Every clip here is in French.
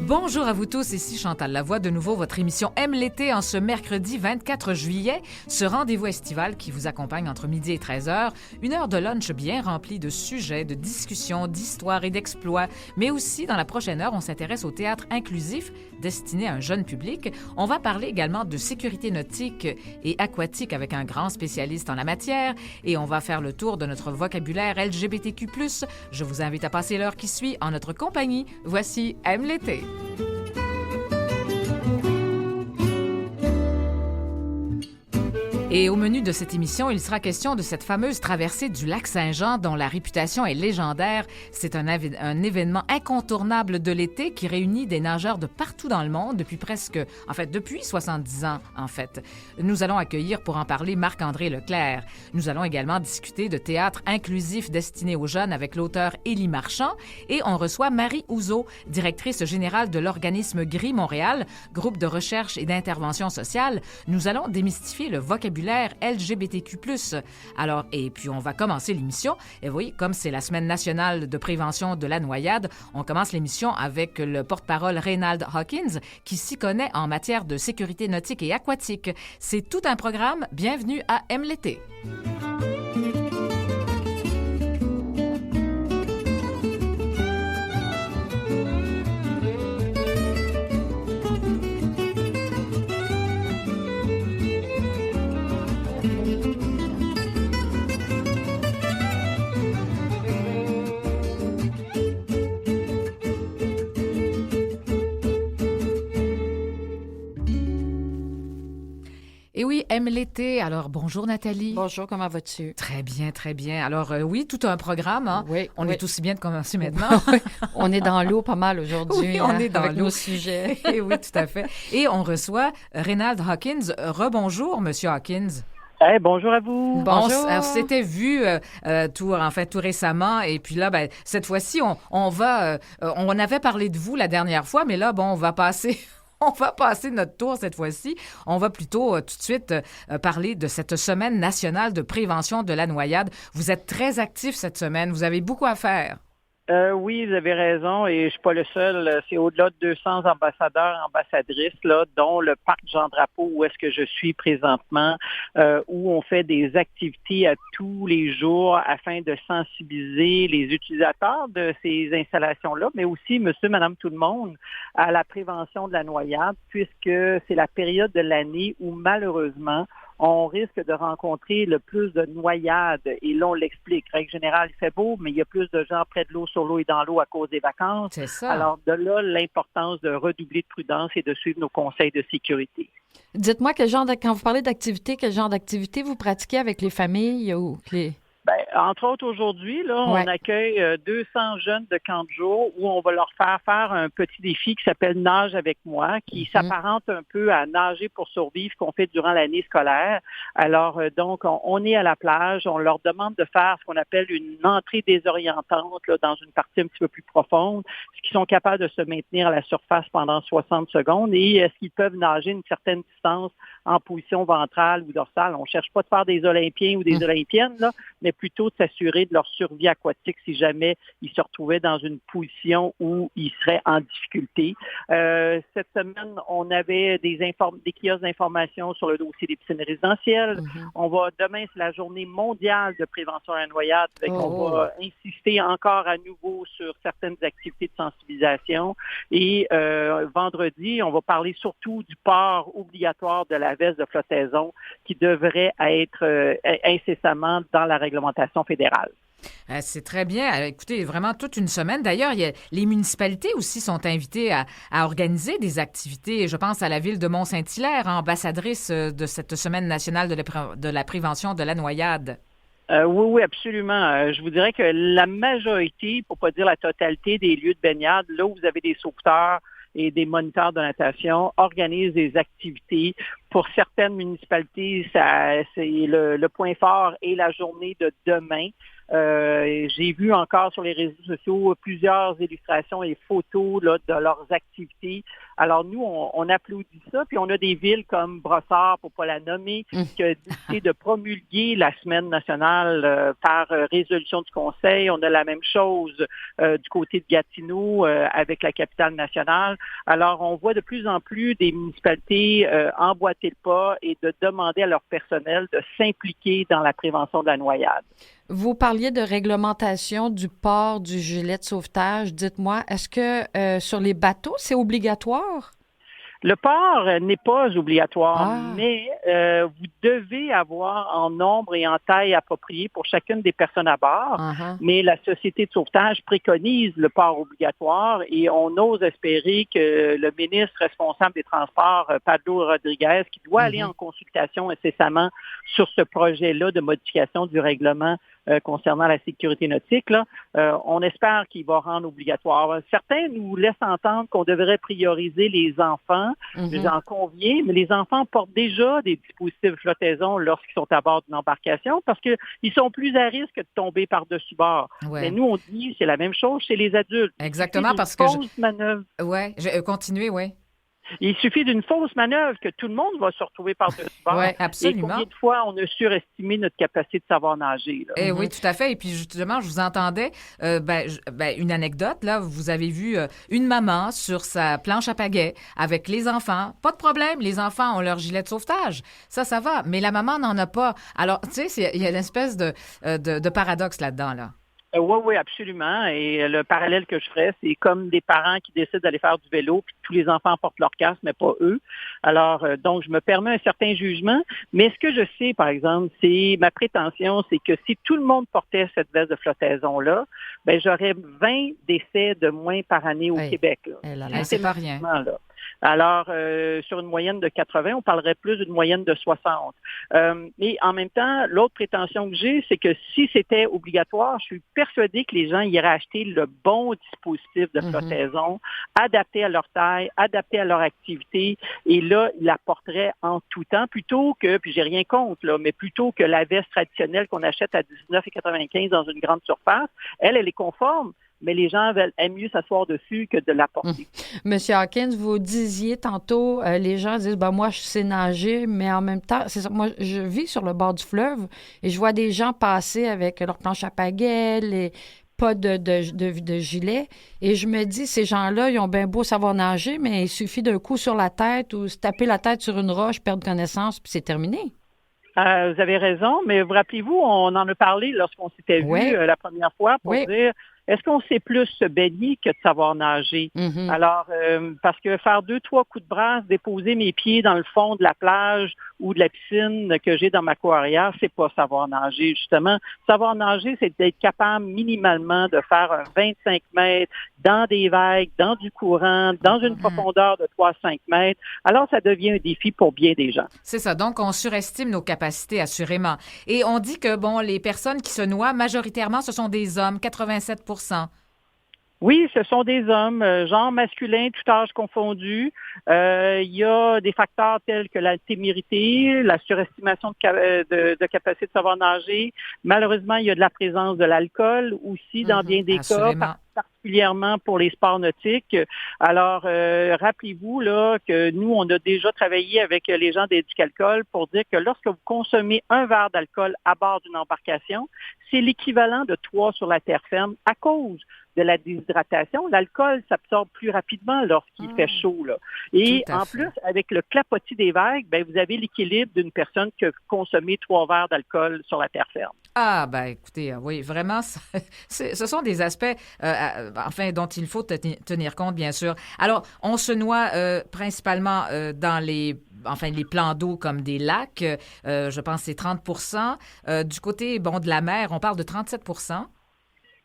Bonjour à vous tous, ici Chantal Lavoie, de nouveau votre émission Aime l'été en ce mercredi 24 juillet, ce rendez-vous estival qui vous accompagne entre midi et 13h, une heure de lunch bien remplie de sujets, de discussions, d'histoires et d'exploits, mais aussi dans la prochaine heure, on s'intéresse au théâtre inclusif destiné à un jeune public. On va parler également de sécurité nautique et aquatique avec un grand spécialiste en la matière et on va faire le tour de notre vocabulaire LGBTQ+. Je vous invite à passer l'heure qui suit en notre compagnie. Voici Aime l'été. Et au menu de cette émission, il sera question de cette fameuse traversée du lac Saint-Jean dont la réputation est légendaire. C'est un événement incontournable de l'été qui réunit des nageurs de partout dans le monde depuis 70 ans, en fait. Nous allons accueillir pour en parler Marc-André Leclerc. Nous allons également discuter de théâtre inclusif destiné aux jeunes avec l'auteur Élie Marchand et on reçoit Marie Houzeau, directrice générale de l'organisme Gris Montréal, groupe de recherche et d'intervention sociale. Nous allons démystifier le vocabulaire LGBTQ+. Alors, et puis on va commencer l'émission. Et oui, comme c'est la semaine nationale de prévention de la noyade, on commence l'émission avec le porte-parole Reynald Hawkins, qui s'y connaît en matière de sécurité nautique et aquatique. C'est tout un programme. Bienvenue à Aime l'été. Et oui, Aime l'été. Alors, bonjour Nathalie. Bonjour, comment vas-tu? Très bien, très bien. Alors, oui, tout un programme. Hein? Oui, on est aussi bien de commencer maintenant. On est dans l'eau pas mal aujourd'hui. Oui, on est dans avec l'eau. Nos sujets. Et oui, tout à fait. Et on reçoit Reynald Hawkins. Rebonjour, Monsieur Hawkins. Hey, bonjour à vous. Bonjour. On s'était vu tout récemment. Et puis là, cette fois-ci, on avait parlé de vous la dernière fois, mais là, on va passer... On va passer notre tour cette fois-ci. On va plutôt tout de suite parler de cette semaine nationale de prévention de la noyade. Vous êtes très actif cette semaine. Vous avez beaucoup à faire. Oui, vous avez raison et je suis pas le seul. C'est au-delà de 200 ambassadeurs, ambassadrices, là, dont le parc Jean-Drapeau où est-ce que je suis présentement, où on fait des activités à tous les jours afin de sensibiliser les utilisateurs de ces installations-là, mais aussi monsieur, madame, tout le monde à la prévention de la noyade, puisque c'est la période de l'année où malheureusement on risque de rencontrer le plus de noyades. Et là, on l'explique. Règle générale, il fait beau, mais il y a plus de gens près de l'eau, sur l'eau et dans l'eau à cause des vacances. C'est ça. Alors, de là, l'importance de redoubler de prudence et de suivre nos conseils de sécurité. Dites-moi, quand vous parlez d'activité, quel genre d'activité vous pratiquez avec les familles ou les... Entre autres, aujourd'hui, là, on accueille 200 jeunes de camp de jour où on va leur faire un petit défi qui s'appelle Nage avec moi, qui s'apparente un peu à Nager pour survivre qu'on fait durant l'année scolaire. Alors, donc, on est à la plage, on leur demande de faire ce qu'on appelle une entrée désorientante là, dans une partie un petit peu plus profonde, ce qu'ils sont capables de se maintenir à la surface pendant 60 secondes et est-ce qu'ils peuvent nager une certaine distance en position ventrale ou dorsale. On ne cherche pas de faire des Olympiens ou des Olympiennes, là, mais plutôt de s'assurer de leur survie aquatique si jamais ils se retrouvaient dans une position où ils seraient en difficulté. Cette semaine, on avait des kiosques d'information sur le dossier des piscines résidentielles. Demain, c'est la journée mondiale de prévention à la noyade. On va insister encore à nouveau sur certaines activités de sensibilisation. Et vendredi, on va parler surtout du port obligatoire de la veste de flottaison qui devrait être incessamment dans la réglementation fédérale. C'est très bien. Écoutez, vraiment toute une semaine. D'ailleurs, les municipalités aussi sont invitées à organiser des activités. Je pense à la ville de Mont-Saint-Hilaire, ambassadrice de cette semaine nationale de la prévention de la noyade. Oui, absolument. Je vous dirais que la majorité, pour pas dire la totalité des lieux de baignade, là où vous avez des sauveteurs et des moniteurs de natation, organisent des activités. Pour certaines municipalités, c'est le point fort est la journée de demain. J'ai vu encore sur les réseaux sociaux plusieurs illustrations et photos là, de leurs activités. Alors nous, on applaudit ça. Puis on a des villes comme Brossard, pour pas la nommer, qui a décidé de promulguer la semaine nationale par résolution du Conseil. On a la même chose du côté de Gatineau avec la capitale nationale. Alors on voit de plus en plus des municipalités emboîter le pas et de demander à leur personnel de s'impliquer dans la prévention de la noyade. Vous parliez de réglementation du port du gilet de sauvetage. Dites-moi, est-ce que sur les bateaux, c'est obligatoire? Le port n'est pas obligatoire, mais vous devez avoir en nombre et en taille appropriée pour chacune des personnes à bord. Mais la Société de sauvetage préconise le port obligatoire et on ose espérer que le ministre responsable des Transports, Pablo Rodriguez, qui doit aller en consultation incessamment sur ce projet-là de modification du règlement concernant la sécurité nautique, là, on espère qu'il va rendre obligatoire. Certains nous laissent entendre qu'on devrait prioriser les enfants. J'en conviens, mais les enfants portent déjà des dispositifs de flottaison lorsqu'ils sont à bord d'une embarcation parce qu'ils sont plus à risque de tomber par-dessus bord. Ouais. Mais nous, on dit c'est la même chose chez les adultes. Exactement, parce que... Oui, continuez, oui. Il suffit d'une fausse manœuvre que tout le monde va se retrouver par-dessus bord. Oui, absolument. Et combien de fois on a surestimé notre capacité de savoir nager? Là? Oui, tout à fait. Et puis, justement, je vous entendais, une anecdote, là, vous avez vu une maman sur sa planche à pagaie avec les enfants. Pas de problème, les enfants ont leur gilet de sauvetage. Ça va. Mais la maman n'en a pas. Alors, tu sais, il y a une espèce de paradoxe là-dedans, là. Oui, absolument. Et le parallèle que je ferais, c'est comme des parents qui décident d'aller faire du vélo, puis tous les enfants portent leur casque, mais pas eux. Alors, donc, je me permets un certain jugement. Mais ce que je sais, par exemple, c'est ma prétention, c'est que si tout le monde portait cette veste de flottaison-là, ben j'aurais 20 décès de moins par année au Québec. Là. C'est pas rien. Là. Alors, sur une moyenne de 80, on parlerait plus d'une moyenne de 60. Mais en même temps, l'autre prétention que j'ai, c'est que si c'était obligatoire, je suis persuadée que les gens iraient acheter le bon dispositif de flottaison, adapté à leur taille, adapté à leur activité, et là, ils l'apporteraient en tout temps, plutôt que, puis j'ai rien contre, là, mais plutôt que la veste traditionnelle qu'on achète à 19,95 dans une grande surface, elle est conforme. Mais les gens aiment mieux s'asseoir dessus que de la porter. Monsieur Hawkins, vous disiez tantôt, les gens disent, moi, je sais nager, mais en même temps, c'est ça, moi, je vis sur le bord du fleuve et je vois des gens passer avec leur planche à pagaie, pas de gilet. Et je me dis, ces gens-là, ils ont bien beau savoir nager, mais il suffit d'un coup sur la tête ou se taper la tête sur une roche, perdre connaissance, puis c'est terminé. Vous avez raison, mais vous rappelez-vous, on en a parlé lorsqu'on s'était vu la première fois pour dire... Est-ce qu'on sait plus se baigner que de savoir nager? Alors, parce que faire 2-3 coups de brasse, déposer mes pieds dans le fond de la plage ou de la piscine que j'ai dans ma cour arrière, c'est pas savoir nager, justement. Savoir nager, c'est d'être capable minimalement de faire un 25 mètres dans des vagues, dans du courant, dans une profondeur de 3-5 mètres. Alors, ça devient un défi pour bien des gens. C'est ça. Donc, on surestime nos capacités, assurément. Et on dit que, les personnes qui se noient, majoritairement, ce sont des hommes, 87%. Oui, ce sont des hommes, genre masculin, tout âge confondu. Il y a des facteurs tels que la témérité, la surestimation de capacité de savoir nager. Malheureusement, il y a de la présence de l'alcool aussi dans bien des cas, particulièrement pour les sports nautiques. Alors, rappelez-vous là que nous, on a déjà travaillé avec les gens d'Éducalcool pour dire que lorsque vous consommez un verre d'alcool à bord d'une embarcation, c'est l'équivalent de 3 sur la terre ferme à cause de la déshydratation. L'alcool s'absorbe plus rapidement lorsqu'il fait chaud. Là. Et en plus, avec le clapotis des vagues, vous avez l'équilibre d'une personne qui a consommé 3 verres d'alcool sur la terre ferme. Écoutez, oui, vraiment, ce sont des aspects, dont il faut tenir compte, bien sûr. Alors, on se noie principalement dans les plans d'eau comme des lacs. Je pense que c'est 30 %. Du côté, de la mer, on parle de 37 %.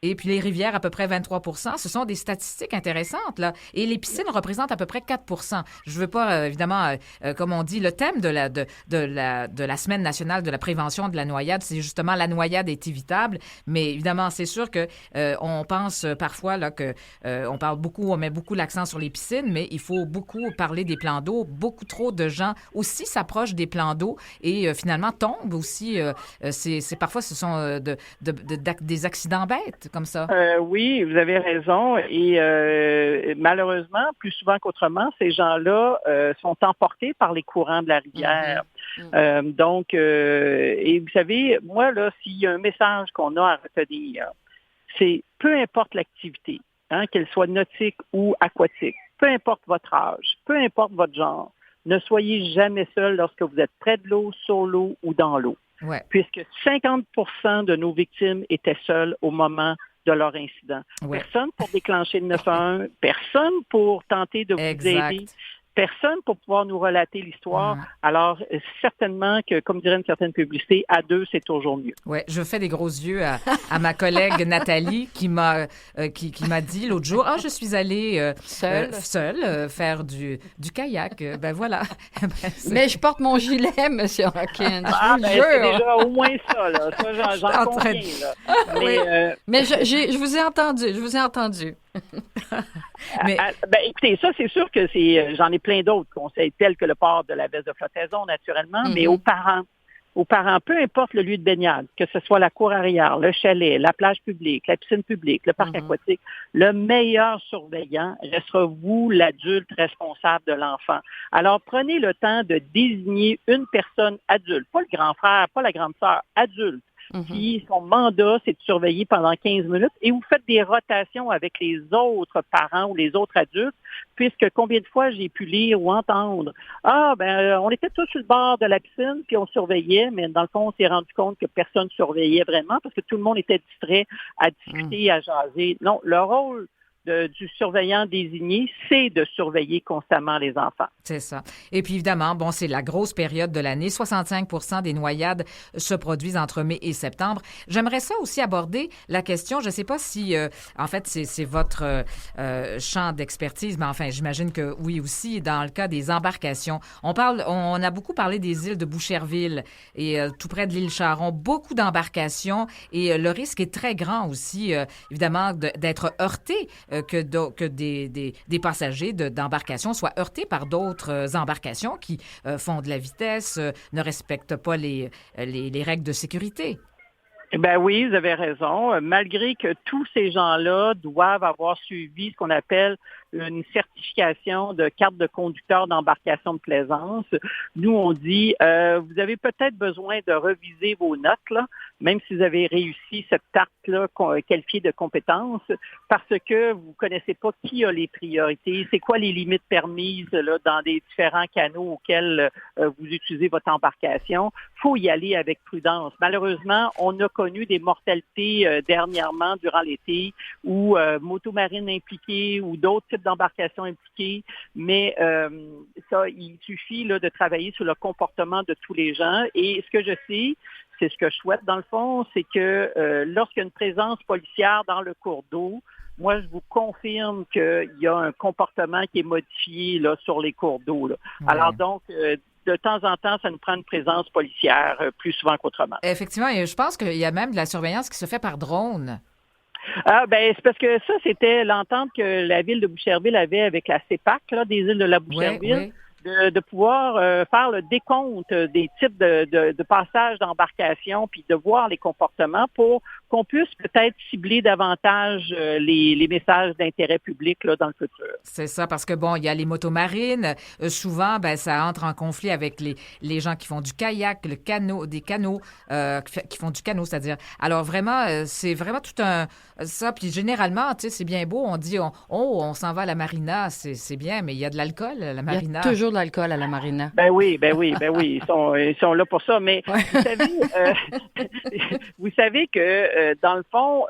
Et puis les rivières, à peu près 23 %. Ce sont des statistiques intéressantes, là. Et les piscines représentent à peu près 4 %. Je veux pas, évidemment, comme on dit, le thème de la Semaine nationale de la prévention de la noyade, c'est justement la noyade est évitable. Mais évidemment, c'est sûr que on pense parfois là, que on met beaucoup l'accent sur les piscines, mais il faut beaucoup parler des plans d'eau. Beaucoup trop de gens aussi s'approchent des plans d'eau et finalement tombent aussi. Parfois, ce sont des accidents bêtes comme ça. Oui, vous avez raison. Et malheureusement, plus souvent qu'autrement, ces gens-là sont emportés par les courants de la rivière. Et vous savez, moi, là, s'il y a un message qu'on a à retenir, c'est peu importe l'activité, qu'elle soit nautique ou aquatique, peu importe votre âge, peu importe votre genre, ne soyez jamais seul lorsque vous êtes près de l'eau, sur l'eau ou dans l'eau. Ouais. Puisque 50 % de nos victimes étaient seules au moment de leur incident. Ouais. Personne pour déclencher le 911, personne pour tenter de vous aider, personne pour pouvoir nous relater l'histoire. Alors, certainement que, comme dirait une certaine publicité, à deux, c'est toujours mieux. Oui, je fais des gros yeux à ma collègue Nathalie qui m'a dit l'autre jour, je suis allée seule faire du kayak. Ben voilà. Mais je porte mon gilet, M. Hawkins. C'est déjà au moins ça, là. Ça, j'en conviens, là. Mais je vous ai entendu. Écoutez, ça, c'est sûr que j'en ai plein d'autres conseils, tels que le port de la veste de flottaison, naturellement, mais aux parents, peu importe le lieu de baignade, que ce soit la cour arrière, le chalet, la plage publique, la piscine publique, le parc aquatique, le meilleur surveillant restera vous, l'adulte responsable de l'enfant. Alors, prenez le temps de désigner une personne adulte, pas le grand frère, pas la grande sœur, adulte, qui, son mandat, c'est de surveiller pendant 15 minutes et vous faites des rotations avec les autres parents ou les autres adultes, puisque combien de fois j'ai pu lire ou entendre, on était tous sur le bord de la piscine puis on surveillait, mais dans le fond, on s'est rendu compte que personne surveillait vraiment parce que tout le monde était distrait à discuter, à jaser. Non, le rôle du surveillant désigné, c'est de surveiller constamment les enfants. C'est ça. Et puis évidemment, c'est la grosse période de l'année. 65 % des noyades se produisent entre mai et septembre. J'aimerais ça aussi aborder la question, je ne sais pas si, en fait, c'est votre champ d'expertise, mais enfin, j'imagine que oui aussi, dans le cas des embarcations. On a beaucoup parlé des îles de Boucherville et tout près de l'île Charon. Beaucoup d'embarcations et le risque est très grand aussi, évidemment, d'être heurté. Que des passagers d'embarcations soient heurtés par d'autres embarcations qui font de la vitesse, ne respectent pas les règles de sécurité. Ben oui, vous avez raison. Malgré que tous ces gens-là doivent avoir suivi ce qu'on appelle une certification de carte de conducteur d'embarcation de plaisance, nous, on dit, vous avez peut-être besoin de reviser vos notes, là, même si vous avez réussi cette tarte-là qualifiée de compétence, parce que vous ne connaissez pas qui a les priorités, c'est quoi les limites permises là, dans des différents canaux auxquels vous utilisez votre embarcation. Il faut y aller avec prudence. Malheureusement, on a connu des mortalités dernièrement durant l'été ou motomarines impliquées ou d'autres types d'embarcations impliquées, mais il suffit là, de travailler sur le comportement de tous les gens. Et ce que je sais, c'est ce que je souhaite dans le fond, c'est que lorsqu'il y a une présence policière dans le cours d'eau, moi, je vous confirme qu'il y a un comportement qui est modifié là, sur les cours d'eau. Là. Ouais. Alors donc, de temps en temps, ça nous prend une présence policière plus souvent qu'autrement. Effectivement, et je pense qu'il y a même de la surveillance qui se fait par drone. C'est parce que ça, c'était l'entente que la ville de Boucherville avait avec la CEPAC, là, des îles de la Boucherville, de pouvoir faire le décompte des types de passages d'embarcation, puis de voir les comportements pour qu'on puisse peut-être cibler davantage les messages d'intérêt public là, dans le futur. C'est ça, parce que il y a les motomarines. Souvent, ça entre en conflit avec les gens qui font du kayak, des canots, qui font du canot, c'est-à-dire. Alors vraiment, c'est vraiment tout ça. Puis généralement, tu sais, c'est bien beau. On dit, on s'en va à la marina, c'est bien, mais il y a de l'alcool, la marina. Il y a toujours d'alcool à la marina. Ben oui. Ils sont là pour ça. Mais vous savez que dans le fond,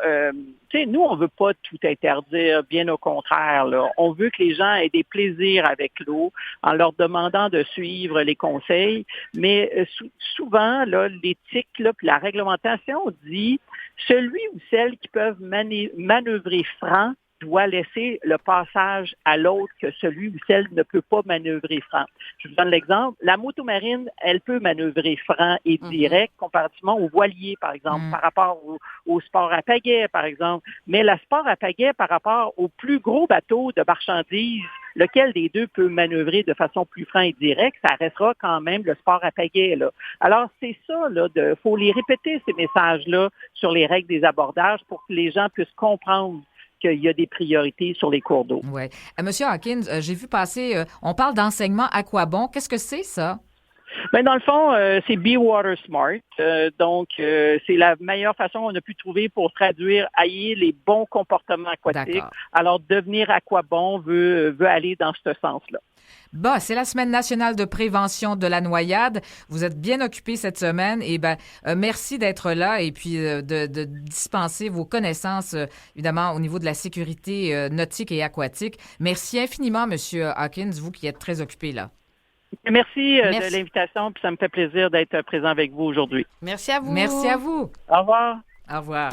tu sais, nous, on veut pas tout interdire, bien au contraire, là. On veut que les gens aient des plaisirs avec l'eau en leur demandant de suivre les conseils. Mais souvent, là, l'éthique, là, puis la réglementation dit celui ou celle qui peuvent manœuvrer franc doit laisser le passage à l'autre que celui ou celle ne peut pas manœuvrer franc. Je vous donne l'exemple. La motomarine, elle peut manœuvrer franc et direct comparativement au voilier, par exemple, par rapport au sport à pagaie, par exemple. Mais le sport à pagaie par rapport au plus gros bateau de marchandises, lequel des deux peut manœuvrer de façon plus franc et directe, ça restera quand même le sport à pagaie, là. Alors, c'est ça, là, faut les répéter, ces messages-là, sur les règles des abordages pour que les gens puissent comprendre qu'il y a des priorités sur les cours d'eau. Oui. Monsieur Hawkins, j'ai vu passer, on parle d'enseignement aquabon. Qu'est-ce que c'est, ça? Ben, dans le fond, c'est Be Water Smart. Donc, c'est la meilleure façon qu'on a pu trouver pour traduire ayez les bons comportements aquatiques. D'accord. Alors, devenir aquabon veut aller dans ce sens-là. Bon, c'est la Semaine nationale de prévention de la noyade. Vous êtes bien occupés cette semaine et merci d'être là et puis de dispenser vos connaissances, évidemment, au niveau de la sécurité nautique et aquatique. Merci infiniment, Monsieur Hawkins, vous qui êtes très occupé là. Merci de l'invitation, puis ça me fait plaisir d'être présent avec vous aujourd'hui. Merci à vous. Merci à vous. Au revoir. Au revoir.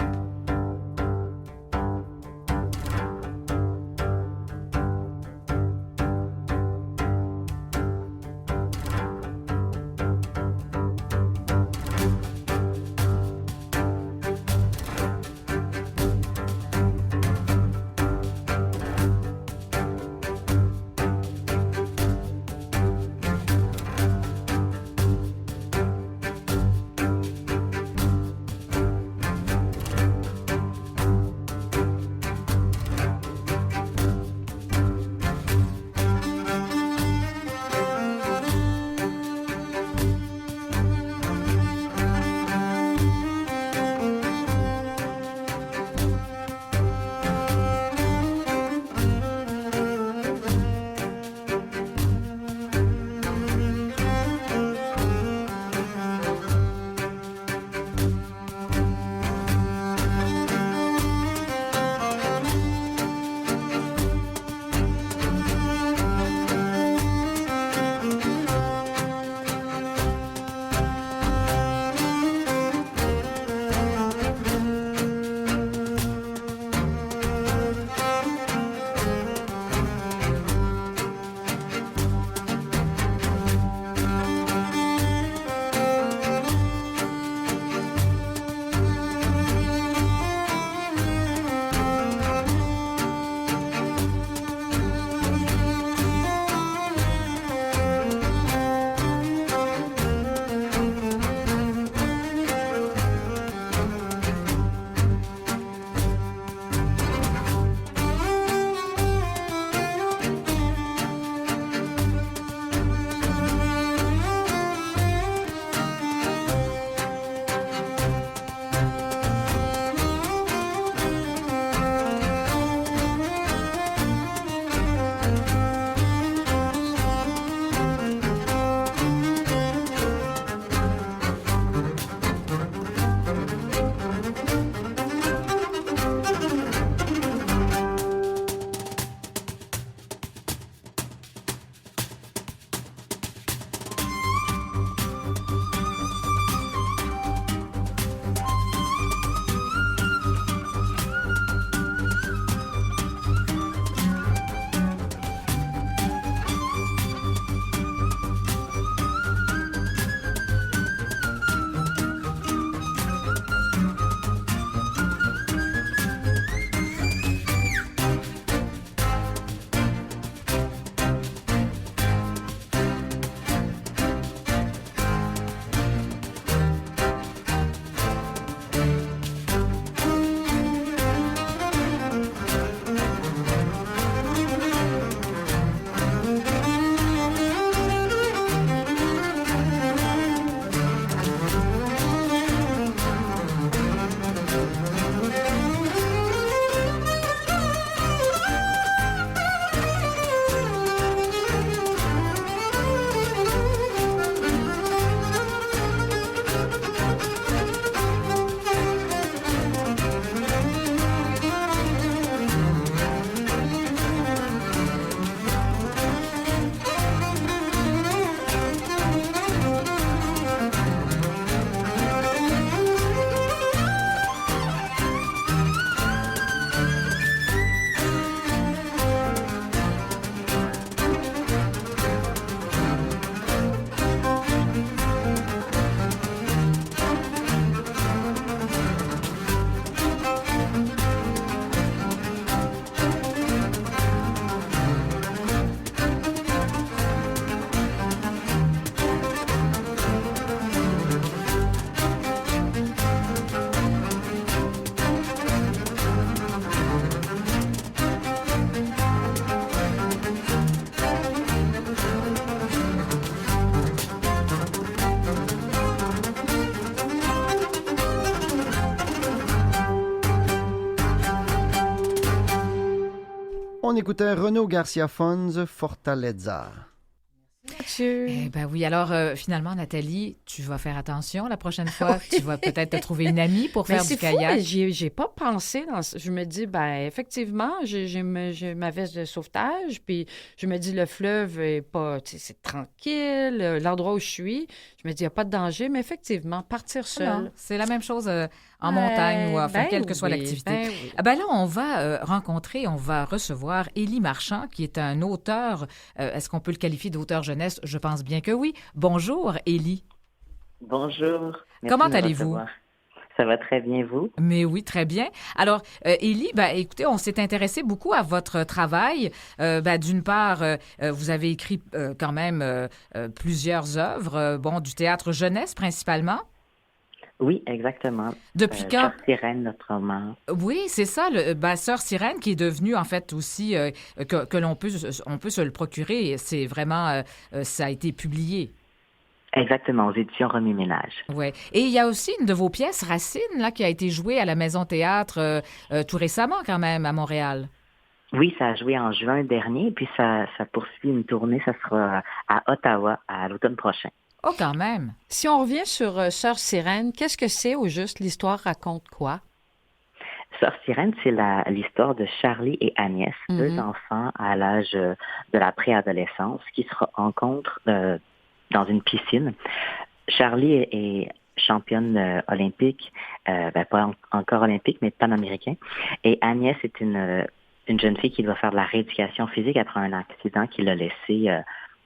on écoutait Renaud Garcia Fons, Fortaleza. Eh ben oui, alors finalement, Nathalie, tu vas faire attention la prochaine fois. Oui. Tu vas peut-être te trouver une amie pour faire du kayak. J'ai pas pensé. Je me dis, effectivement, j'ai ma veste de sauvetage, puis je me dis, le fleuve est pas, c'est tranquille, l'endroit où je suis, je me dis, il n'y a pas de danger, mais effectivement, partir seul. C'est la même chose en montagne ou enfin, quelle que soit l'activité. Oui. Là, on va on va recevoir Élie Marchand, qui est un auteur. Est-ce qu'on peut le qualifier d'auteur jeunesse? Je pense bien que oui. Bonjour, Élie. Bonjour. Merci. Comment allez-vous? Ça va très bien, vous? Mais oui, très bien. Alors, Élie, écoutez, on s'est intéressé beaucoup à votre travail. D'une part, vous avez écrit quand même plusieurs œuvres, du théâtre jeunesse principalement. Oui, exactement. Depuis quand? Sœur Sirène, notre roman. Oui, c'est ça, Sœur Sirène, qui est devenu, en fait, aussi, que l'on peut se le procurer. C'est vraiment, ça a été publié. Exactement, aux éditions Remis Ménage. Oui. Et il y a aussi une de vos pièces, Racine, là, qui a été jouée à la Maison Théâtre tout récemment, quand même, à Montréal. Oui, ça a joué en juin dernier, puis ça poursuit une tournée, ça sera à Ottawa à l'automne prochain. Oh, quand même! Si on revient sur Sœur Sirène, qu'est-ce que c'est au juste? L'histoire raconte quoi? Sœur Sirène, c'est l'histoire de Charlie et Agnès, deux enfants à l'âge de la préadolescence qui se rencontrent dans une piscine. Charlie est championne olympique, pas encore olympique, mais panaméricain. Et Agnès est une jeune fille qui doit faire de la rééducation physique après un accident qui l'a laissée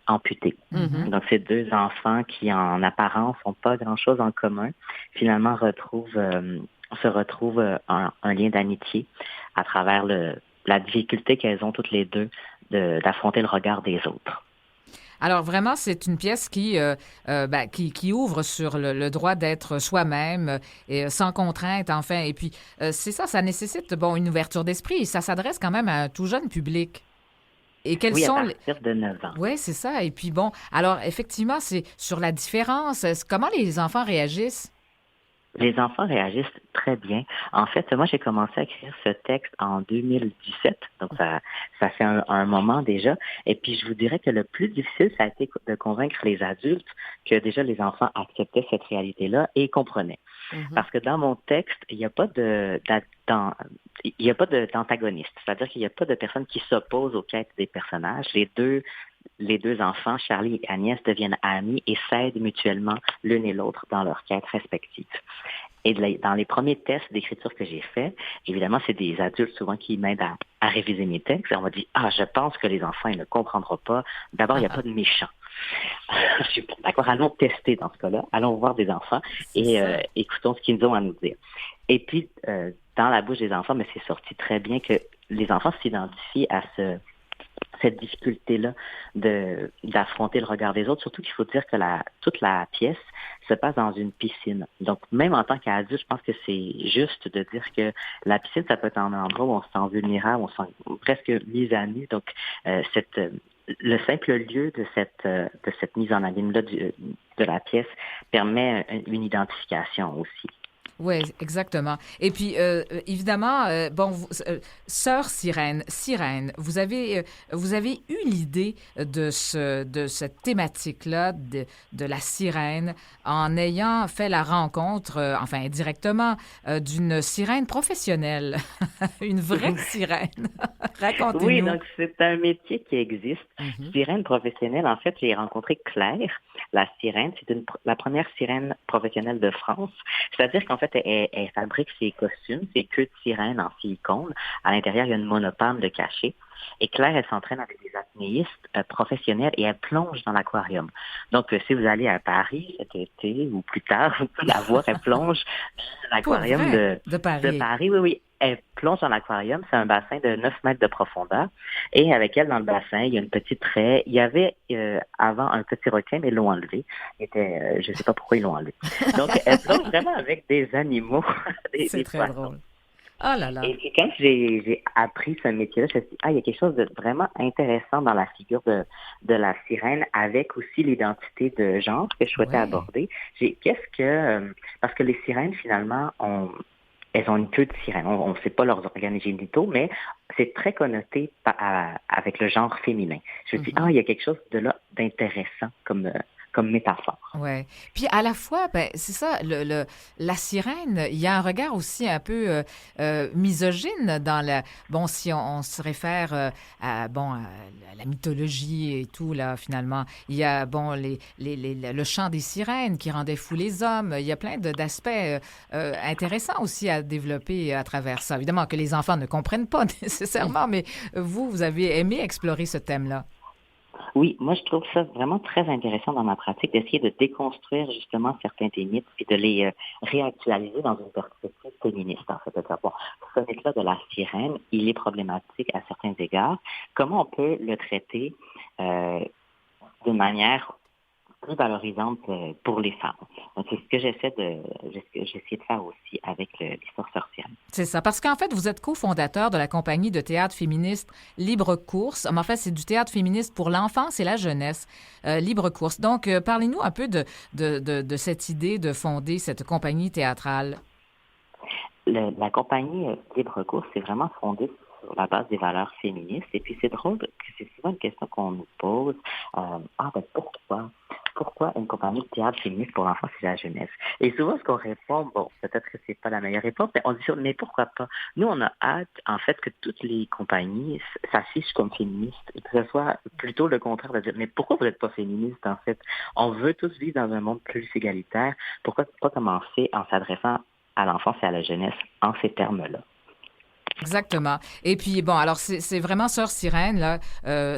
amputés. Mm-hmm. Donc, c'est deux enfants qui, en apparence, n'ont pas grand-chose en commun, finalement se retrouvent un lien d'amitié à travers la difficulté qu'elles ont toutes les deux d'affronter le regard des autres. Alors, vraiment, c'est une pièce qui ouvre sur le droit d'être soi-même, sans contrainte, enfin. Et puis, c'est ça nécessite, une ouverture d'esprit. Et ça s'adresse quand même à un tout jeune public. Et quels sont à partir de 9 ans. Oui, c'est ça. Et puis alors effectivement, c'est sur la différence. Comment les enfants réagissent? Les enfants réagissent très bien. En fait, moi, j'ai commencé à écrire ce texte en 2017, donc ça fait un moment déjà. Et puis, je vous dirais que le plus difficile, ça a été de convaincre les adultes que déjà les enfants acceptaient cette réalité-là et comprenaient. Mm-hmm. Parce que dans mon texte, il n'y a pas d'antagoniste. C'est-à-dire qu'il n'y a pas de personne qui s'oppose aux quêtes des personnages. Les deux enfants, Charlie et Agnès, deviennent amis et s'aident mutuellement l'une et l'autre dans leurs quêtes respectives. Et dans les premiers tests d'écriture que j'ai faits, évidemment, c'est des adultes souvent qui m'aident à réviser mes textes. Et on m'a dit, je pense que les enfants, ils ne comprendront pas. D'abord, il n'y a pas de méchants. Je suis d'accord, allons tester dans ce cas-là. Allons voir des enfants et écoutons ce qu'ils ont à nous dire. Et puis, dans la bouche des enfants, mais c'est sorti très bien que les enfants s'identifient à cette difficulté-là d'affronter le regard des autres, surtout qu'il faut dire que toute la pièce se passe dans une piscine. Donc, même en tant qu'adulte, je pense que c'est juste de dire que la piscine, ça peut être un endroit où on se sent vulnérable, on se sent presque mis à nu. Donc, le simple lieu de cette mise en abîme-là de la pièce permet une identification aussi. Oui, exactement. Et puis, évidemment, Sœur Sirène, vous avez eu l'idée de cette thématique-là de la sirène en ayant fait la rencontre, indirectement, d'une sirène professionnelle, une vraie sirène. Racontez-nous. Oui, donc c'est un métier qui existe. Mm-hmm. Sirène professionnelle, en fait, j'ai rencontré Claire, la sirène. C'est la première sirène professionnelle de France. C'est-à-dire qu'en fait, elle fabrique ses costumes, ses queues de sirène en silicone. À l'intérieur, il y a une monopale de cachet. Et Claire, elle s'entraîne avec des apnéistes professionnels et elle plonge dans l'aquarium. Donc, si vous allez à Paris cet été ou plus tard, vous pouvez la voir, elle plonge dans l'aquarium de Paris. Oui. Elle plonge dans l'aquarium, c'est un bassin de 9 mètres de profondeur. Et avec elle, dans le bassin, il y a une petite raie. Il y avait avant un petit requin, mais ils l'ont enlevé. Je ne sais pas pourquoi ils l'ont enlevé. Donc, elle plonge vraiment avec des animaux. C'est très drôle. Oh là là. Et puis quand j'ai appris ce métier-là, je me suis dit, il y a quelque chose de vraiment intéressant dans la figure de la sirène, avec aussi l'identité de genre que je souhaitais aborder. Parce que les sirènes, finalement, elles ont une queue de sirène. On ne sait pas leurs organes génitaux, mais c'est très connoté avec le genre féminin. Je me dis, il y a quelque chose de là d'intéressant comme métaphore. Ouais. Puis à la fois, c'est ça, la sirène, il y a un regard aussi un peu misogyne dans la... Bon, si on se réfère à la mythologie et tout, là, finalement, il y a, le chant des sirènes qui rendait fous les hommes. Il y a plein d'aspects intéressants aussi à développer à travers ça. Évidemment que les enfants ne comprennent pas nécessairement, mais vous avez aimé explorer ce thème-là. Oui, moi je trouve ça vraiment très intéressant dans ma pratique d'essayer de déconstruire justement certains des mythes et de les réactualiser dans une perspective féministe. En fait, de dire, ce mythe-là de la sirène, il est problématique à certains égards. Comment on peut le traiter d'une manière plus valorisante pour les femmes. Donc, c'est ce que j'ai essayé de faire aussi avec l'histoire sorcière. C'est ça, parce qu'en fait, vous êtes cofondateur de la compagnie de théâtre féministe Libre Course. En fait, c'est du théâtre féministe pour l'enfance et la jeunesse, Libre Course. Donc, parlez-nous un peu de cette idée de fonder cette compagnie théâtrale. La compagnie Libre Course est vraiment fondée sur la base des valeurs féministes. Et puis, c'est drôle que c'est souvent une question qu'on nous pose. Pourquoi une compagnie de théâtre féministe pour l'enfance et la jeunesse? Et souvent, ce qu'on répond, peut-être que c'est pas la meilleure réponse, mais on dit, mais pourquoi pas? Nous, on a hâte, en fait, que toutes les compagnies s'affichent comme féministes, et que ce soit plutôt le contraire de dire, mais pourquoi vous n'êtes pas féministe, en fait? On veut tous vivre dans un monde plus égalitaire. Pourquoi pas commencer en s'adressant à l'enfance et à la jeunesse en ces termes-là? Exactement. Et puis, alors, c'est vraiment Sœur Sirène, là.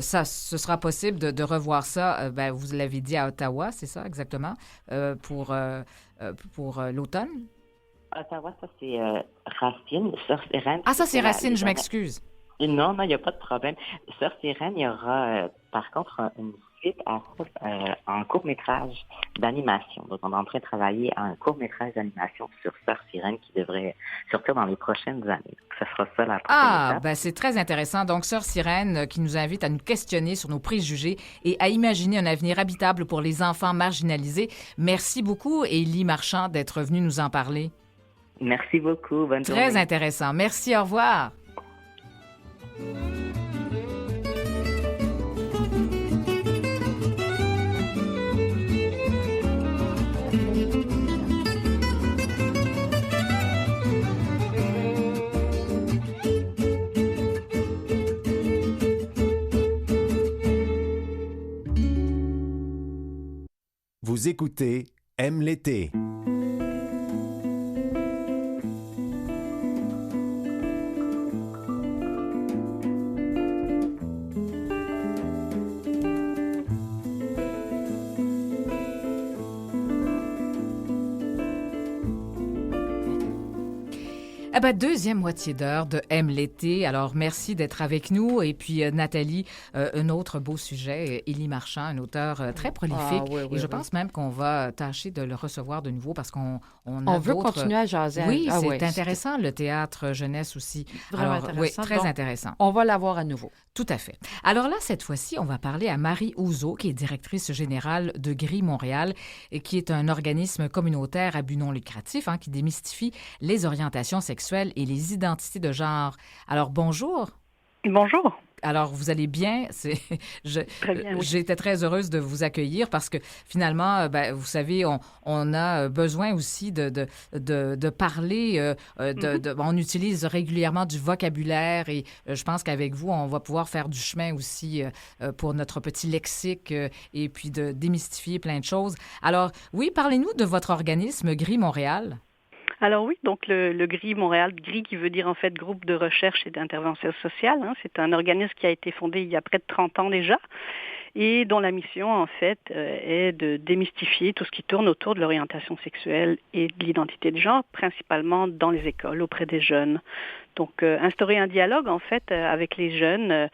Ce sera possible de revoir ça, vous l'avez dit, à Ottawa, c'est ça, exactement, pour l'automne? Ottawa, ça, c'est Racine. Sœur Sirène... Ah, ça, c'est Racine, je m'excuse. Non, il n'y a pas de problème. Sœur Sirène, il y aura, par contre, une suite en court-métrage d'animation. Donc, on est en train de travailler à un court-métrage d'animation sur Sœur Sirène qui devrait sortir dans les prochaines années. Ça sera ça la prochaine étape. C'est très intéressant. Donc, Sœur Sirène qui nous invite à nous questionner sur nos préjugés et à imaginer un avenir habitable pour les enfants marginalisés. Merci beaucoup, Élie Marchand, d'être venue nous en parler. Merci beaucoup. Bonne journée. Très intéressant. Merci, au revoir. Vous écoutez Aime l'été. Deuxième moitié d'heure de Aime l'été. Alors, merci d'être avec nous. Et puis, Nathalie, un autre beau sujet, Élie Marchand, un auteur très prolifique. Et je pense même qu'on va tâcher de le recevoir de nouveau parce qu'on veut continuer à jaser. Oui, c'est intéressant, le théâtre jeunesse aussi. Vraiment intéressant. Oui, très intéressant. On va l'avoir à nouveau. Tout à fait. Alors là, cette fois-ci, on va parler à Marie Ouzo, qui est directrice générale de Gris Montréal, et qui est un organisme communautaire à but non lucratif qui démystifie les orientations sexuelles et les identités de genre. Alors, bonjour. Bonjour. Alors, vous allez bien? Très bien, oui. J'étais très heureuse de vous accueillir parce que finalement, vous savez, on a besoin aussi de parler. On utilise régulièrement du vocabulaire et je pense qu'avec vous, on va pouvoir faire du chemin aussi pour notre petit lexique et puis de démystifier plein de choses. Alors, oui, parlez-nous de votre organisme Gris Montréal. Alors oui, donc le GRI Montréal, GRI qui veut dire en fait Groupe de recherche et d'intervention sociale, c'est un organisme qui a été fondé il y a près de 30 ans déjà et dont la mission en fait est de démystifier tout ce qui tourne autour de l'orientation sexuelle et de l'identité de genre, principalement dans les écoles, auprès des jeunes. Donc, instaurer un dialogue, en fait, avec les jeunes,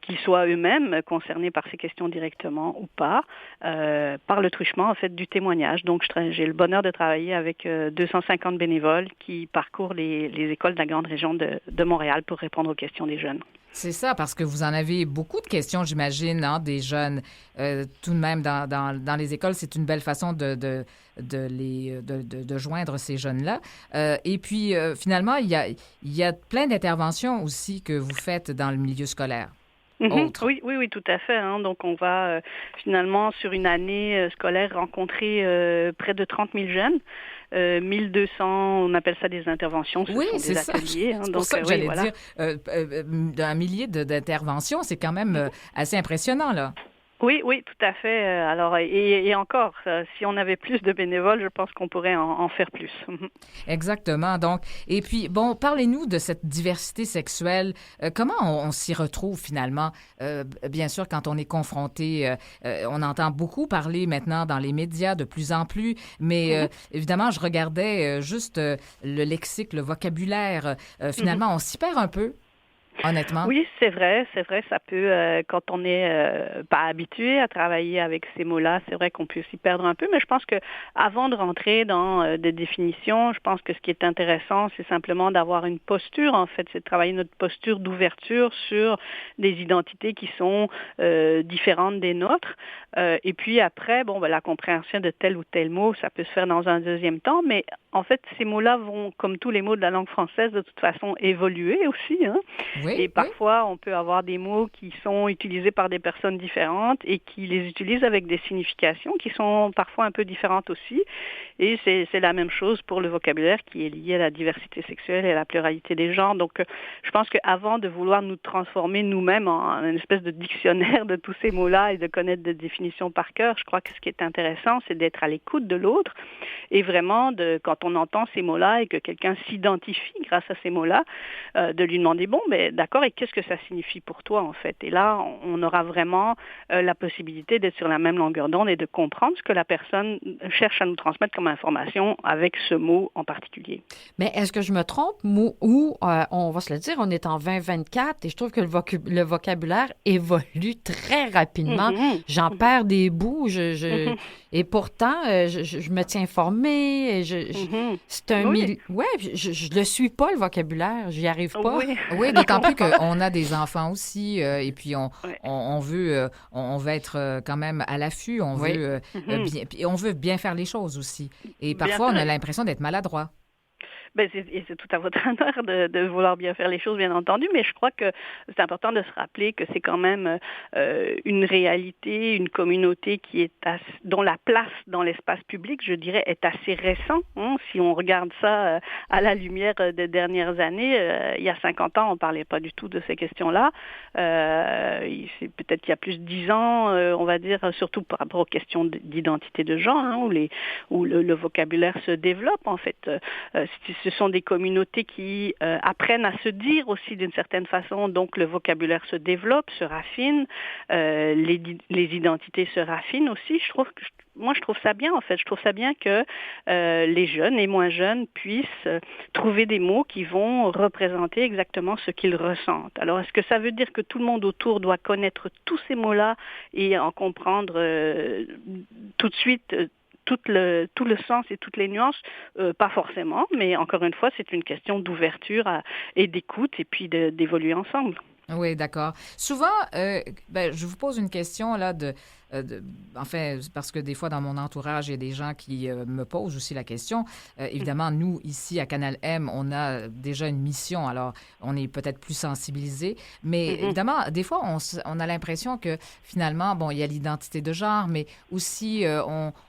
qu'ils soient eux-mêmes concernés par ces questions directement ou pas, par le truchement, en fait, du témoignage. Donc, j'ai le bonheur de travailler avec 250 bénévoles qui parcourent les écoles de la grande région de Montréal pour répondre aux questions des jeunes. C'est ça, parce que vous en avez beaucoup de questions, j'imagine, hein, des jeunes. Tout de même, dans les écoles, c'est une belle façon de joindre ces jeunes-là. Et puis, finalement, il y a plein d'interventions aussi que vous faites dans le milieu scolaire. Oui, tout à fait. Hein. Donc, on va finalement, sur une année scolaire, rencontrer près de 30 000 jeunes. 1200, on appelle ça des interventions, ce sont des ateliers. C'est pour ça que j'allais dire, un millier d'interventions, c'est quand même assez impressionnant, là. Oui, tout à fait. Alors, et encore, si on avait plus de bénévoles, je pense qu'on pourrait en faire plus. Exactement. Donc, et puis, bon, parlez-nous de cette diversité sexuelle. Comment on s'y retrouve finalement? Bien sûr, quand on est confronté, on entend beaucoup parler maintenant dans les médias de plus en plus, mais évidemment, je regardais juste le lexique, le vocabulaire. Finalement, on s'y perd un peu. Honnêtement. Oui, c'est vrai, ça peut, quand on n'est pas habitué à travailler avec ces mots-là, c'est vrai qu'on peut s'y perdre un peu, mais je pense que avant de rentrer dans des définitions, je pense que ce qui est intéressant, c'est simplement d'avoir une posture, en fait, c'est de travailler notre posture d'ouverture sur des identités qui sont différentes des nôtres, et puis après, la compréhension de tel ou tel mot, ça peut se faire dans un deuxième temps, mais en fait, ces mots-là vont, comme tous les mots de la langue française, de toute façon, évoluer aussi, hein. Et parfois, on peut avoir des mots qui sont utilisés par des personnes différentes et qui les utilisent avec des significations qui sont parfois un peu différentes aussi. Et c'est la même chose pour le vocabulaire qui est lié à la diversité sexuelle et à la pluralité des genres. Donc, je pense qu'avant de vouloir nous transformer nous-mêmes en une espèce de dictionnaire de tous ces mots-là et de connaître des définitions par cœur, je crois que ce qui est intéressant, c'est d'être à l'écoute de l'autre et vraiment, quand on entend ces mots-là et que quelqu'un s'identifie grâce à ces mots-là, de lui demander, d'accord, et qu'est-ce que ça signifie pour toi, en fait? Et là, on aura vraiment la possibilité d'être sur la même longueur d'onde et de comprendre ce que la personne cherche à nous transmettre comme information avec ce mot en particulier. Mais est-ce que je me trompe ou on va se le dire, on est en 2024 et je trouve que le vocabulaire évolue très rapidement. J'en perds des bouts, et pourtant, je me tiens informée. C'est un milieu... Ouais, je le suis pas, le vocabulaire. J'y arrive pas. Oui, d'autant plus qu'on a des enfants aussi, et puis on veut être quand même à l'affût, on veut bien faire les choses aussi. Et parfois, on a l'impression d'être maladroit. C'est tout à votre honneur de vouloir bien faire les choses, bien entendu, mais je crois que c'est important de se rappeler que c'est quand même une réalité, une communauté qui est dont la place dans l'espace public, je dirais, est assez récente. Hein. Si on regarde ça à la lumière des dernières années, il y a 50 ans, on ne parlait pas du tout de ces questions-là. C'est peut-être qu'il y a plus de 10 ans, on va dire, surtout par rapport aux questions d'identité de genre, hein, où le vocabulaire se développe, en fait. Ce sont des communautés qui apprennent à se dire aussi d'une certaine façon, donc le vocabulaire se développe, se raffine, les identités se raffinent aussi. Je trouve ça bien, en fait. Je trouve ça bien que les jeunes et moins jeunes puissent trouver des mots qui vont représenter exactement ce qu'ils ressentent. Alors, est-ce que ça veut dire que tout le monde autour doit connaître tous ces mots-là et en comprendre tout de suite tout le sens et toutes les nuances? Pas forcément, mais encore une fois, c'est une question d'ouverture et d'écoute et puis d'évoluer ensemble. Oui, d'accord. Souvent, je vous pose une question là enfin, parce que des fois, dans mon entourage, il y a des gens qui me posent aussi la question. Évidemment, nous, ici, à Canal M, on a déjà une mission, alors on est peut-être plus sensibilisés. Mais évidemment, des fois, on a l'impression que finalement, il y a l'identité de genre, mais aussi,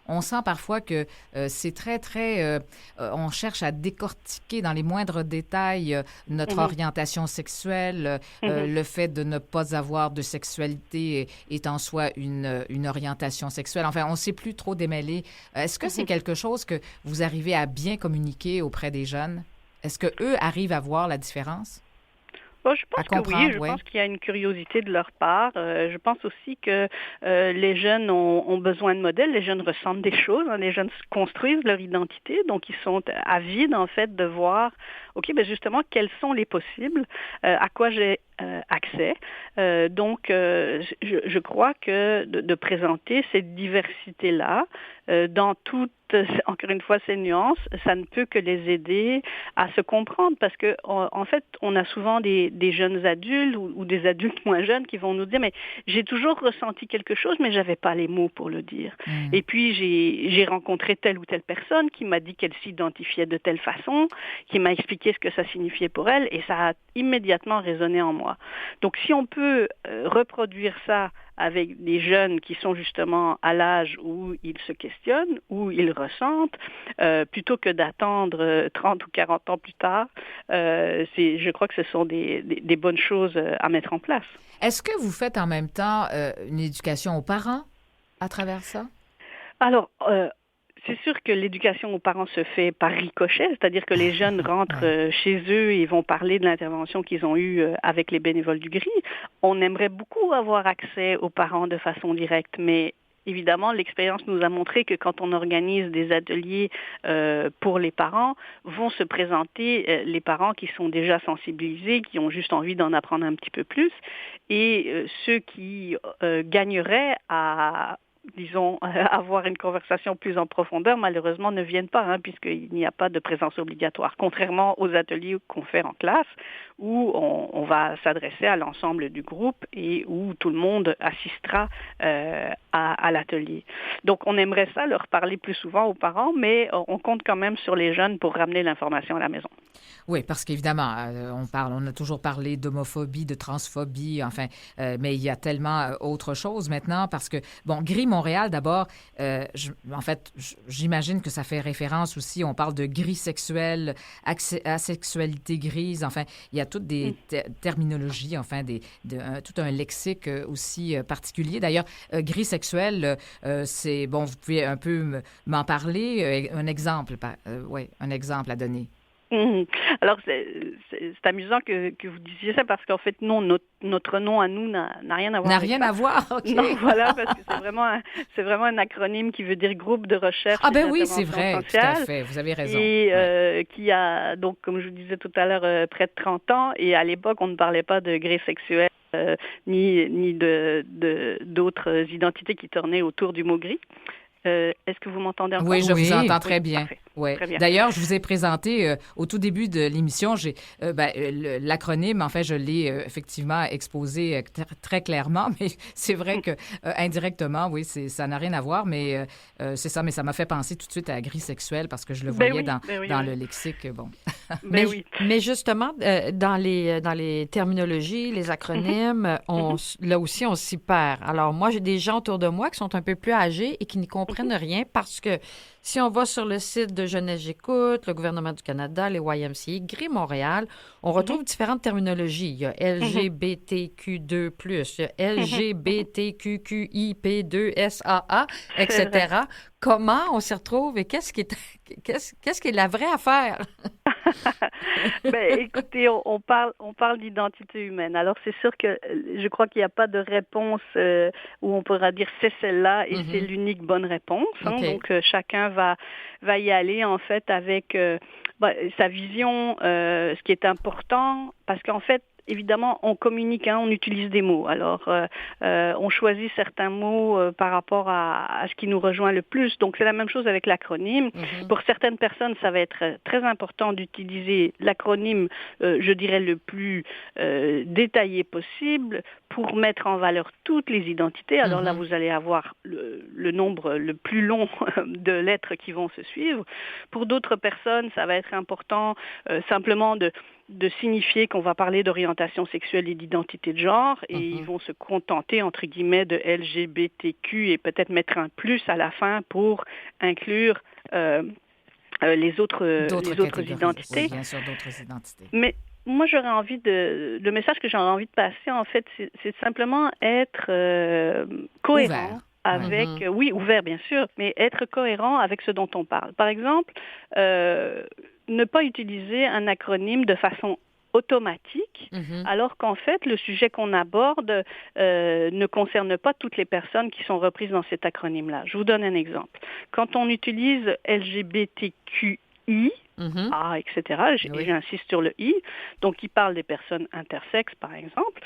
on sent parfois que c'est très, très... on cherche à décortiquer dans les moindres détails notre orientation sexuelle, le fait de ne pas avoir de sexualité est en soi une orientation sexuelle. Enfin, on ne sait plus trop démêler. Est-ce que c'est quelque chose que vous arrivez à bien communiquer auprès des jeunes? Est-ce qu'eux arrivent à voir la différence? Je pense que oui, je pense qu'il y a une curiosité de leur part. Je pense aussi que les jeunes ont besoin de modèles, les jeunes ressentent des choses, hein, les jeunes construisent leur identité, donc ils sont avides en fait de voir, justement, quels sont les possibles, à quoi j'ai accès. Donc, je crois que de présenter cette diversité-là dans toutes, encore une fois, ces nuances, ça ne peut que les aider à se comprendre parce que, en fait, on a souvent des jeunes adultes ou des adultes moins jeunes qui vont nous dire, mais j'ai toujours ressenti quelque chose, mais j'avais pas les mots pour le dire. Et puis, j'ai rencontré telle ou telle personne qui m'a dit qu'elle s'identifiait de telle façon, qui m'a expliqué ce que ça signifiait pour elle, et ça a immédiatement résonné en moi. Donc, si on peut reproduire ça avec des jeunes qui sont justement à l'âge où ils se questionnent, où ils ressentent, plutôt que d'attendre 30 ou 40 ans plus tard, je crois que ce sont des bonnes choses à mettre en place. Est-ce que vous faites en même temps une éducation aux parents à travers ça? Alors, c'est sûr que l'éducation aux parents se fait par ricochet, c'est-à-dire que les jeunes rentrent chez eux et vont parler de l'intervention qu'ils ont eue avec les bénévoles du GRI. On aimerait beaucoup avoir accès aux parents de façon directe, mais évidemment, l'expérience nous a montré que quand on organise des ateliers pour les parents, vont se présenter les parents qui sont déjà sensibilisés, qui ont juste envie d'en apprendre un petit peu plus, et ceux qui gagneraient à disons, avoir une conversation plus en profondeur, malheureusement, ne viennent pas, puisqu'il n'y a pas de présence obligatoire. Contrairement aux ateliers qu'on fait en classe, où on va s'adresser à l'ensemble du groupe et où tout le monde assistera à l'atelier. Donc, on aimerait ça, leur parler plus souvent aux parents, mais on compte quand même sur les jeunes pour ramener l'information à la maison. Oui, parce qu'évidemment, on a toujours parlé d'homophobie, de transphobie, enfin, mais il y a tellement autre chose maintenant parce que, bon, GRI Montréal, d'abord, j'imagine que ça fait référence aussi, on parle de gris sexuel, asexualité grise, enfin, il y a toutes des terminologies, enfin, tout un lexique aussi particulier. D'ailleurs, gris sexuel, c'est, bon, vous pouvez un peu m'en parler, un exemple à donner. Alors, c'est amusant que vous disiez ça parce qu'en fait, non, notre nom à nous n'a rien à voir. N'a rien à voir, OK. Non, voilà, parce que c'est vraiment un acronyme qui veut dire groupe de recherche. Ah ben oui, c'est vrai, tout à fait, vous avez raison. Et qui a, donc, comme je vous disais tout à l'heure, près de 30 ans, et à l'époque, on ne parlait pas de gré sexuel ni d'autres identités qui tournaient autour du mot gris. Est-ce que vous m'entendez encore? Oui, je vous entends très bien. Ouais. Très bien. D'ailleurs, je vous ai présenté au tout début de l'émission, l'acronyme, en fait, je l'ai effectivement exposé très clairement, mais c'est vrai que indirectement, oui, ça n'a rien à voir, mais c'est ça, mais ça m'a fait penser tout de suite à gris sexuel parce que je le voyais dans le lexique, bon. Mais justement, dans les terminologies, les acronymes, là aussi, on s'y perd. Alors, moi, j'ai des gens autour de moi qui sont un peu plus âgés et qui n'y comprennent rien parce que si on va sur le site de Jeunesse J'écoute, le gouvernement du Canada, les YMCA, GRI Montréal, on retrouve différentes terminologies. Il y a LGBTQ2+, il y a LGBTQQIP2SAA, etc. Comment on s'y retrouve et qu'est-ce qui est la vraie affaire? Écoutez, on parle d'identité humaine. Alors, c'est sûr que je crois qu'il n'y a pas de réponse où on pourra dire c'est celle-là et c'est l'unique bonne réponse. Okay. Donc, chacun va y aller, en fait, avec sa vision, ce qui est important, parce qu'en fait, évidemment, on communique, on utilise des mots. Alors, on choisit certains mots par rapport à ce qui nous rejoint le plus. Donc, c'est la même chose avec l'acronyme. Pour certaines personnes, ça va être très important d'utiliser l'acronyme, je dirais, le plus détaillé possible pour mettre en valeur toutes les identités. Alors là, vous allez avoir le nombre le plus long de lettres qui vont se suivre. Pour d'autres personnes, ça va être important simplement de signifier qu'on va parler d'orientation sexuelle et d'identité de genre et ils vont se contenter, entre guillemets, de LGBTQ et peut-être mettre un plus à la fin pour inclure les autres identités. Oui, bien sûr, d'autres identités. Mais moi, le message que j'aurais envie de passer, en fait, c'est simplement être cohérent. Avec, ouvert bien sûr, mais être cohérent avec ce dont on parle. Par exemple, ne pas utiliser un acronyme de façon automatique, alors qu'en fait, le sujet qu'on aborde ne concerne pas toutes les personnes qui sont reprises dans cet acronyme-là. Je vous donne un exemple. Quand on utilise LGBTQI+, I, Mhm. A, etc. Oui. J'insiste sur le I. Donc, il parle des personnes intersexes, par exemple.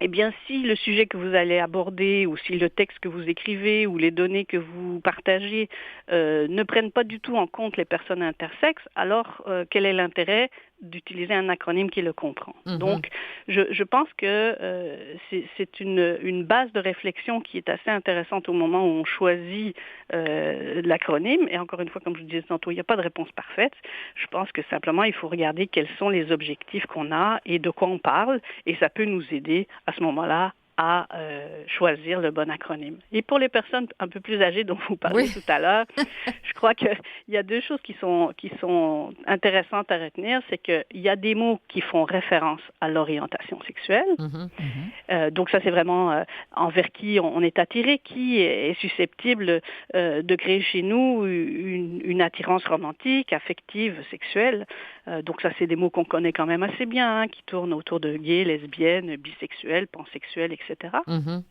Eh bien, si le sujet que vous allez aborder ou si le texte que vous écrivez ou les données que vous partagez ne prennent pas du tout en compte les personnes intersexes, alors quel est l'intérêt d'utiliser un acronyme qui le comprend? Mhm. Donc, je pense que c'est une base de réflexion qui est assez intéressante au moment où on choisit l'acronyme. Et encore une fois, comme je vous disais tantôt, il n'y a pas de réponse parfaite. Je pense que simplement, il faut regarder quels sont les objectifs qu'on a et de quoi on parle. Et ça peut nous aider à ce moment-là à choisir le bon acronyme. Et pour les personnes un peu plus âgées dont vous parliez tout à l'heure, je crois qu'il y a deux choses qui sont intéressantes à retenir. C'est qu'il y a des mots qui font référence à l'orientation sexuelle. Mhm. Donc ça, c'est vraiment envers qui on est attiré, qui est susceptible de créer chez nous une attirance romantique, affective, sexuelle. Donc ça, c'est des mots qu'on connaît quand même assez bien, hein, qui tournent autour de gays, lesbiennes, bisexuels, pansexuels, etc. Mhm.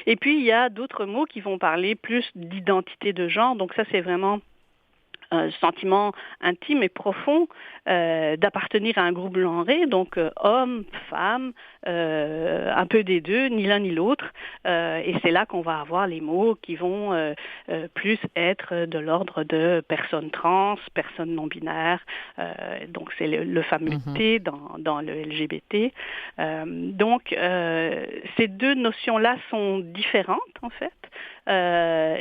Et puis, il y a d'autres mots qui vont parler plus d'identité de genre. Donc ça, c'est vraiment un sentiment intime et profond d'appartenir à un groupe genré, donc homme, femme, un peu des deux, ni l'un ni l'autre. Et c'est là qu'on va avoir les mots qui vont plus être de l'ordre de personnes trans, personnes non-binaires. Donc c'est le fameux T dans le LGBT. Donc ces deux notions-là sont différentes en fait.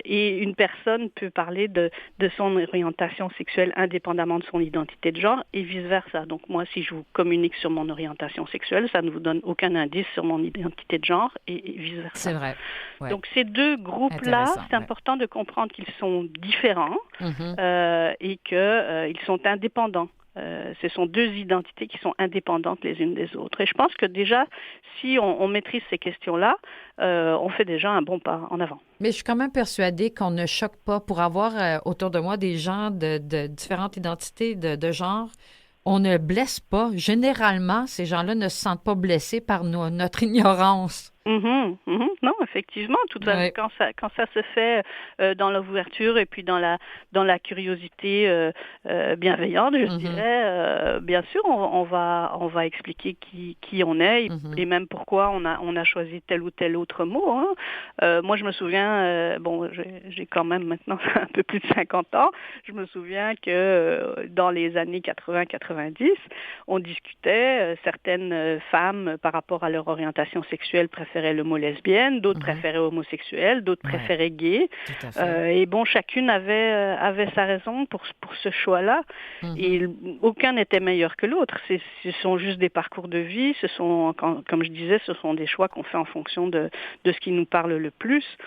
Et une personne peut parler de son orientation sexuelle indépendamment de son identité de genre et vice-versa. Donc moi, si je vous communique sur mon orientation sexuelle, ça ne vous donne aucun indice sur mon identité de genre et vice-versa. C'est vrai. Ouais. Donc ces deux groupes-là, c'est important de comprendre qu'ils sont différents et qu'ils sont indépendants. Ce sont deux identités qui sont indépendantes les unes des autres. Et je pense que déjà, si on maîtrise ces questions-là, on fait déjà un bon pas en avant. Mais je suis quand même persuadée qu'on ne choque pas. Pour avoir autour de moi des gens de différentes identités de genre, on ne blesse pas. Généralement, ces gens-là ne se sentent pas blessés par notre ignorance. Non, effectivement, tout à quand ça se fait dans l'ouverture et puis dans la curiosité bienveillante, je dirais, bien sûr, on va expliquer qui on est et même pourquoi on a choisi tel ou tel autre mot. Hein. Moi, je me souviens, j'ai quand même maintenant un peu plus de 50 ans, je me souviens que dans les années 80-90, on discutait, certaines femmes par rapport à leur orientation sexuelle préféraient le mot lesbienne, d'autres préféraient homosexuel, d'autres préféraient gay. Et bon, chacune avait sa raison pour ce choix-là. Et aucun n'était meilleur que l'autre. Ce sont juste des parcours de vie. Ce sont, comme je disais, ce sont des choix qu'on fait en fonction de ce qui nous parle le plus.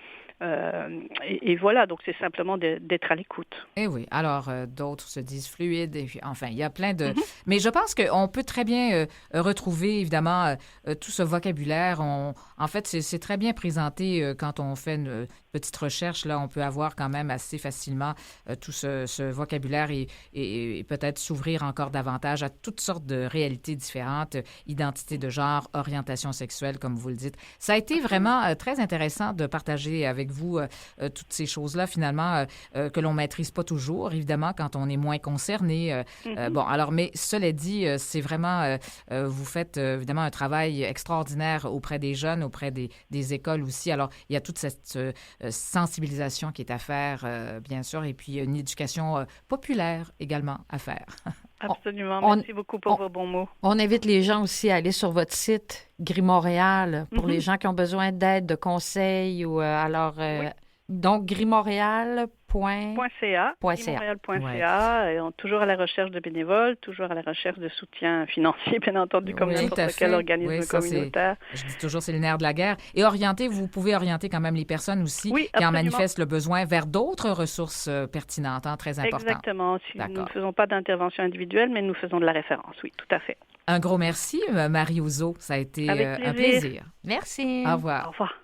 Et voilà, donc c'est simplement d'être à l'écoute. Eh oui, alors d'autres se disent fluides, et puis, enfin, il y a plein de... Mais je pense qu'on peut très bien retrouver, évidemment, tout ce vocabulaire. En fait, c'est très bien présenté quand on fait une petite recherche. Là, on peut avoir quand même assez facilement tout ce vocabulaire et peut-être s'ouvrir encore davantage à toutes sortes de réalités différentes, identité de genre, orientation sexuelle, comme vous le dites. Ça a été vraiment très intéressant de partager avec vous toutes ces choses-là, finalement, que l'on ne maîtrise pas toujours, évidemment, quand on est moins concerné. Bon, alors, mais cela dit, c'est vraiment, vous faites évidemment un travail extraordinaire auprès des jeunes, auprès des écoles aussi. Alors, il y a toute cette sensibilisation qui est à faire, bien sûr, et puis une éducation populaire également à faire. Absolument. Merci beaucoup pour vos bons mots. On invite les gens aussi à aller sur votre site Grimoréal pour les gens qui ont besoin d'aide, de conseils ou donc grimoréal.ca. Toujours à la recherche de bénévoles, toujours à la recherche de soutien financier, bien entendu, comme n'importe quel organisme communautaire. Je dis toujours, c'est le nerf de la guerre. Et vous pouvez orienter quand même les personnes aussi qui en manifestent le besoin vers d'autres ressources pertinentes, très importantes. Exactement. Nous ne faisons pas d'intervention individuelle, mais nous faisons de la référence, oui, tout à fait. Un gros merci, Marie Ouzot. Ça a été un plaisir. Merci. Au revoir. Au revoir.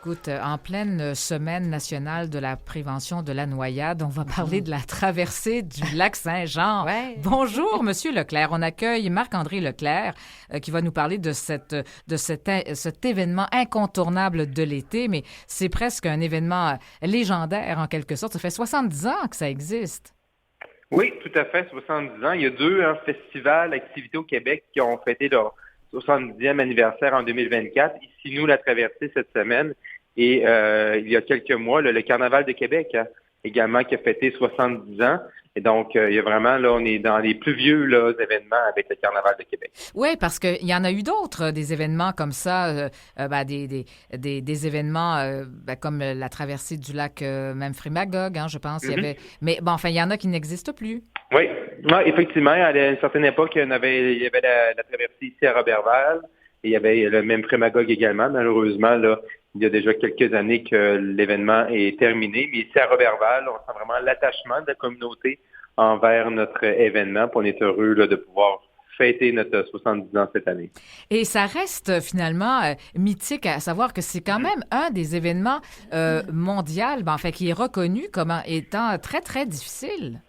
Écoute, en pleine semaine nationale de la prévention de la noyade, on va parler de la traversée du lac Saint-Jean. Ouais. Bonjour, Monsieur Leclerc. On accueille Marc-André Leclerc qui va nous parler de cet événement incontournable de l'été, mais c'est presque un événement légendaire en quelque sorte. Ça fait 70 ans que ça existe. Oui, tout à fait, 70 ans. Il y a 2 festivals, activités au Québec qui ont fêté leur 70e anniversaire en 2024. Ici, nous, la traversée cette semaine. Et il y a quelques mois, le Carnaval de Québec également qui a fêté 70 ans. Et donc, il y a vraiment, là, on est dans les plus vieux événements avec le Carnaval de Québec. Oui, parce qu'il y en a eu d'autres, des événements comme ça, des événements comme la traversée du lac Memphremagog, je pense. Il y avait, mais bon, enfin, il y en a qui n'existent plus. Oui, effectivement, à une certaine époque, il y avait la traversée ici à Roberval, et il y avait le Memphremagog également. Malheureusement, là, il y a déjà quelques années que l'événement est terminé. Mais ici à Roberval, on sent vraiment l'attachement de la communauté envers notre événement. Puis on est heureux de pouvoir fêter notre 70 ans cette année. Et ça reste finalement mythique, à savoir que c'est quand même un des événements mondiaux, qui est reconnu comme étant très, très difficile.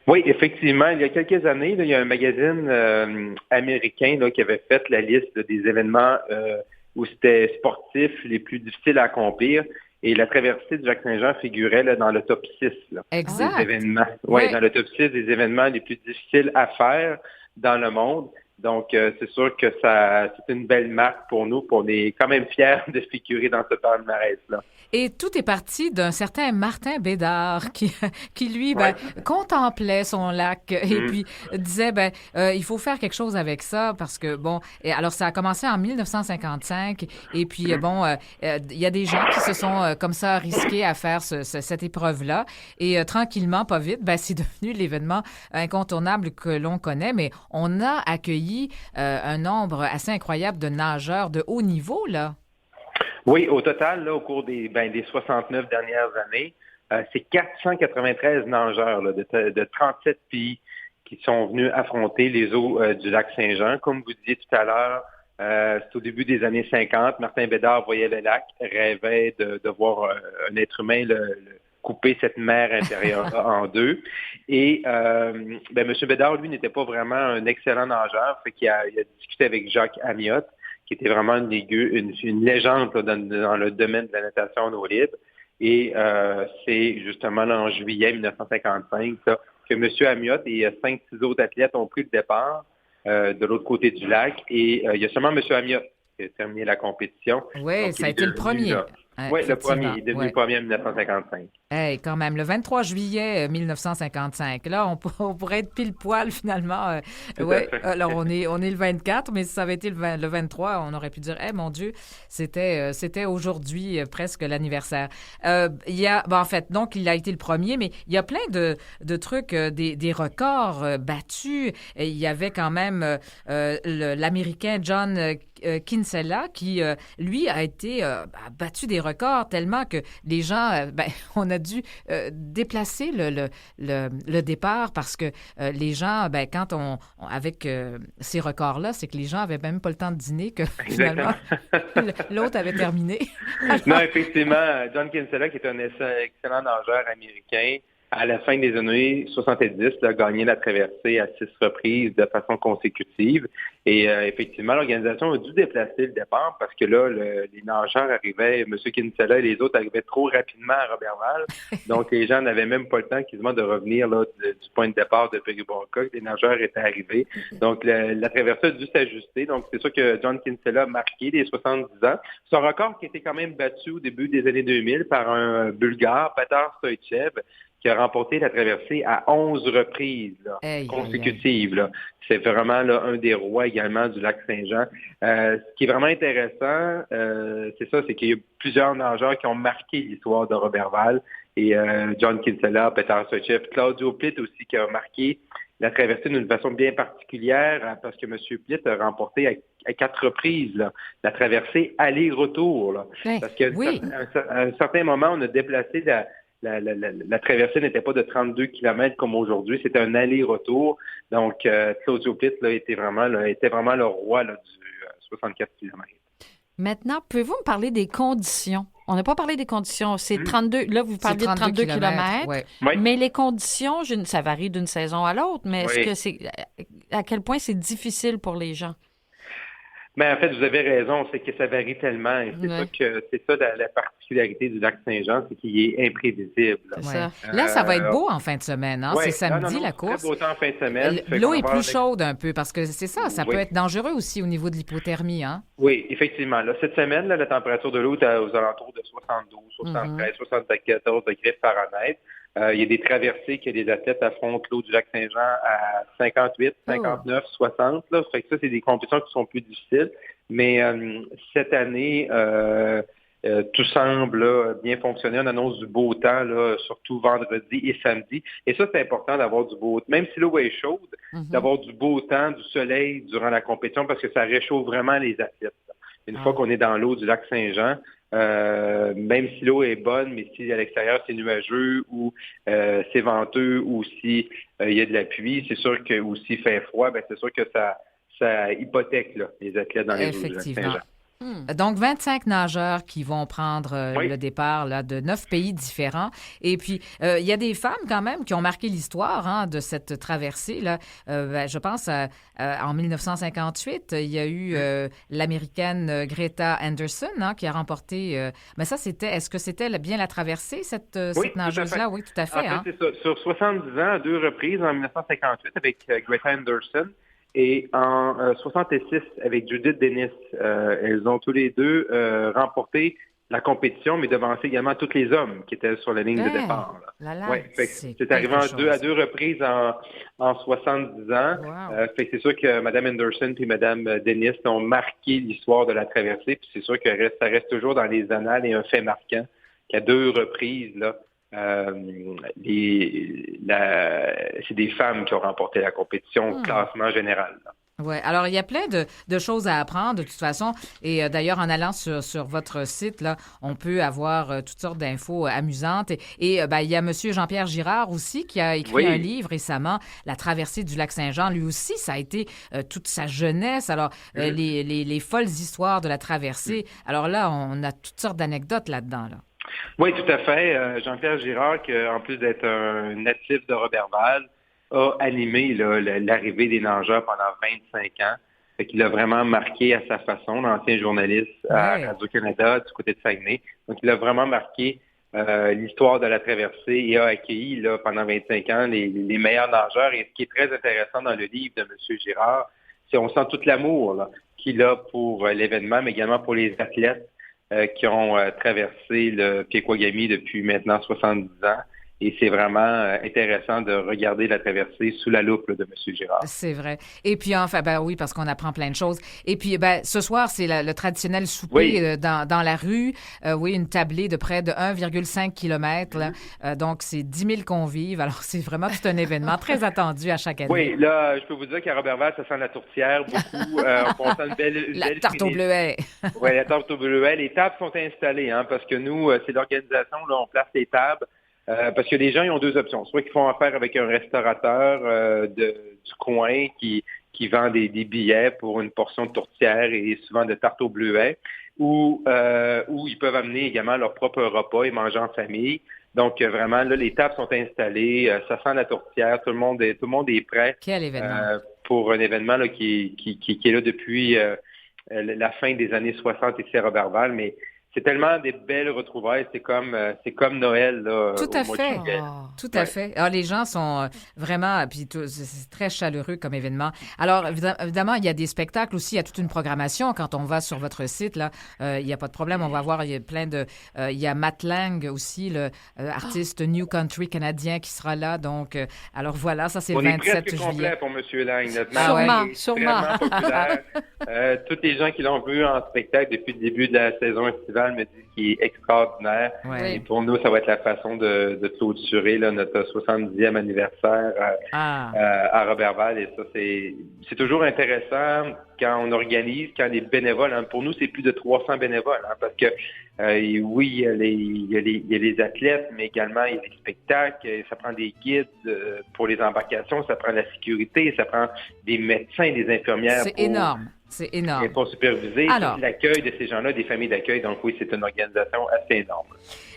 Oui, effectivement. Il y a quelques années, il y a un magazine américain qui avait fait la liste des événements où c'était sportif les plus difficiles à accomplir. Et la traversée du lac Saint-Jean figurait dans le top 6 exact. Des événements. Oui, dans le top 6 des événements les plus difficiles à faire dans le monde. Donc, c'est sûr que c'est une belle marque pour nous. Puis on est quand même fiers de figurer dans ce palmarès-là. Et tout est parti d'un certain Martin Bédard qui lui, contemplait son lac et puis disait, il faut faire quelque chose avec ça parce que, alors ça a commencé en 1955 et puis, il y a des gens qui se sont comme ça risqués à faire cette épreuve-là et tranquillement, pas vite, c'est devenu l'événement incontournable que l'on connaît, mais on a accueilli un nombre assez incroyable de nageurs de haut niveau, là. Oui, au total, au cours des 69 dernières années, c'est 493 nageurs de 37 pays qui sont venus affronter les eaux du lac Saint-Jean. Comme vous disiez tout à l'heure, c'est au début des années 50. Martin Bédard voyait le lac, rêvait de voir un être humain couper cette mer intérieure en deux. Et M. Bédard, lui, n'était pas vraiment un excellent nageur, fait qu'il a discuté avec Jacques Amiotte, qui était vraiment une légende dans le domaine de la natation en eau libre. Et c'est justement en juillet 1955 que M. Amiotte et 5-6 autres athlètes ont pris le départ de l'autre côté du lac. Et il y a seulement M. Amiotte qui a terminé la compétition. Oui, ça a été le premier. Oui, le premier. Il est devenu le premier en 1955. Hey, quand même, le 23 juillet 1955. Là, on pourrait être pile poil, finalement. Alors, on est le 24, mais si ça avait été le 23, on aurait pu dire, mon Dieu, c'était aujourd'hui presque l'anniversaire. En fait, donc, il a été le premier, mais il y a plein de trucs, des records battus. Et il y avait quand même l'Américain John Kinsella qui, lui, a été battu des records tellement que les gens, on a dû déplacer le départ parce que les gens, quand avec ces records-là, c'est que les gens n'avaient même pas le temps de dîner que finalement l'autre avait terminé. Alors... Non, effectivement, John Kinsella, qui est un excellent nageur américain, à la fin des années 70, a gagné la traversée à 6 reprises de façon consécutive. Et effectivement, l'organisation a dû déplacer le départ parce que là, les nageurs arrivaient, M. Kinsella et les autres arrivaient trop rapidement à Roberval. Donc, les gens n'avaient même pas le temps quasiment de revenir du point de départ de Péribonca. Les nageurs étaient arrivés. Donc, la traversée a dû s'ajuster. Donc, c'est sûr que John Kinsella a marqué les 70 ans. Son record qui a été quand même battu au début des années 2000 par un Bulgare, Petar Stoïchev, qui a remporté la traversée à 11 reprises consécutives. C'est vraiment un des rois également du lac Saint-Jean. Ce qui est vraiment intéressant, c'est qu'il y a plusieurs nageurs qui ont marqué l'histoire de Roberval. Et John Kinsella, Petar Stoïchev, Claudio Plitt aussi qui a marqué la traversée d'une façon bien particulière parce que M. Plitt a remporté à 4 reprises la traversée aller-retour. Parce qu'à un certain moment, on a déplacé la traversée n'était pas de 32 km comme aujourd'hui, c'était un aller-retour. Donc, Claudio Plitt était vraiment le roi du 64 km. Maintenant, pouvez-vous me parler des conditions on n'a pas parlé des conditions. C'est 32, là, vous parliez de 32 kilomètres. Ouais. Oui. Mais les conditions, ça varie d'une saison à l'autre, mais est-ce Oui. que à quel point c'est difficile pour les gens? Mais en fait, vous avez raison, c'est que ça varie tellement. Et c'est ça la particularité du lac Saint-Jean, c'est qu'il est imprévisible. C'est ça. Là, ça va être beau en fin de semaine. Hein? C'est samedi, la course. Très beau temps en fin de semaine. L'eau est plus chaude un peu parce que c'est ça, ça peut être dangereux aussi au niveau de l'hypothermie. Hein? Oui, effectivement. Là, cette semaine, là, la température de l'eau est aux alentours de 72, 73, 74 degrés Fahrenheit. Il y a des traversées que les athlètes affrontent l'eau du lac Saint-Jean à 58, 59, 60. Là. Fait que ça, c'est des compétitions qui sont plus difficiles. Mais cette année, tout semble là, bien fonctionner. On annonce du beau temps, là, surtout vendredi et samedi. Et ça, c'est important d'avoir du beau temps. Même si l'eau est chaude, d'avoir du beau temps, du soleil durant la compétition parce que ça réchauffe vraiment les athlètes. Une fois qu'on est dans l'eau du lac Saint-Jean, même si l'eau est bonne, mais si à l'extérieur c'est nuageux ou c'est venteux ou si il y a de la pluie, c'est sûr que ou s'il fait froid, ben c'est sûr que ça hypothèque là, les athlètes dans les eaux du lac Saint-Jean. Donc, 25 nageurs qui vont prendre le départ là, de 9 pays différents. Et puis, il y a des femmes quand même qui ont marqué l'histoire de cette traversée. Là. Je pense en 1958, il y a eu l'Américaine Greta Anderson qui a remporté... mais ça, est-ce que c'était bien la traversée, cette nageuse-là? Oui, tout à fait. En fait, c'est ça. Sur 70 ans, à 2 reprises, en 1958 avec Greta Anderson, et en 66, avec Judith Dennis, elles ont tous les deux remporté la compétition, mais devancé également tous les hommes qui étaient sur la ligne de départ. C'est arrivé à deux reprises en 70 ans. Wow. C'est sûr que Mme Anderson et Mme Dennis ont marqué l'histoire de la traversée. Puis c'est sûr que ça reste toujours dans les annales et un fait marquant qu'à 2 reprises, là, c'est des femmes qui ont remporté la compétition au classement général. Oui, alors il y a plein de choses à apprendre de toute façon. Et d'ailleurs, en allant sur votre site, là, on peut avoir toutes sortes d'infos amusantes. Et il y a M. Jean-Pierre Girard aussi qui a écrit un livre récemment, La traversée du lac Saint-Jean. Lui aussi, ça a été toute sa jeunesse. Alors, les folles histoires de la traversée. Alors là, on a toutes sortes d'anecdotes là-dedans. Là. Oui, tout à fait. Jean-Pierre Girard, en plus d'être un natif de Roberval, a animé l'arrivée des nageurs pendant 25 ans. Fait qu'il a vraiment marqué à sa façon, l'ancien journaliste à Radio-Canada du côté de Saguenay. Donc, il a vraiment marqué l'histoire de la traversée et a accueilli pendant 25 ans les meilleurs nageurs. Et ce qui est très intéressant dans le livre de M. Girard, c'est on sent tout l'amour qu'il a pour l'événement, mais également pour les athlètes qui ont traversé le Piquagami depuis maintenant 70 ans. Et c'est vraiment intéressant de regarder la traversée sous la loupe de M. Girard. C'est vrai. Et puis, enfin, oui, parce qu'on apprend plein de choses. Et puis, ce soir, c'est le traditionnel souper dans la rue. Une tablée de près de 1,5 km. Donc, c'est 10 000 convives. Alors, c'est vraiment tout un événement très attendu à chaque année. Oui, là, je peux vous dire qu'à Roberval, ça sent la tourtière beaucoup. On sent une belle la tarte au bleuet. Oui, la tarte au bleuet. Les tables sont installées, parce que nous, c'est l'organisation, là, on place les tables. Parce que les gens ils ont 2 options. Soit qu'ils font affaire avec un restaurateur du coin qui vend des billets pour une portion de tourtière et souvent de tarte au bleuet, ou ils peuvent amener également leur propre repas et manger en famille. Donc vraiment, là, les tables sont installées, ça sent la tourtière, tout le monde est prêt. Quel événement! Pour un événement là, qui est là depuis la fin des années 60 ici à Roberval, mais c'est tellement des belles retrouvailles, c'est comme Noël là. Tout à fait. Tout à fait. Alors, les gens sont vraiment, puis c'est très chaleureux comme événement. Alors évidemment, il y a des spectacles aussi, il y a toute une programmation. Quand on va sur votre site là, il n'y a pas de problème, on va voir, il y a plein de, il y a Matt Lang aussi, le artiste New Country canadien qui sera là. Donc alors voilà, ça c'est le 27 juillet. On est presque complet pour M. Lang. Sûrement. Populaire. Tous les gens qui l'ont vu en spectacle depuis le début de la saison estivale me disent qu'il est extraordinaire. Ouais. Et pour nous, ça va être la façon de clôturer notre 70e anniversaire à Roberval. Et ça, c'est toujours intéressant quand on organise, quand les bénévoles, pour nous, c'est plus de 300 bénévoles, parce que oui, il y a les athlètes, mais également il y a des spectacles, ça prend des guides pour les embarcations, ça prend la sécurité, ça prend des médecins, des infirmières. C'est énorme. C'est énorme. Ils sont supervisés. Alors, l'accueil de ces gens-là, des familles d'accueil. Donc oui, c'est une organisation assez énorme.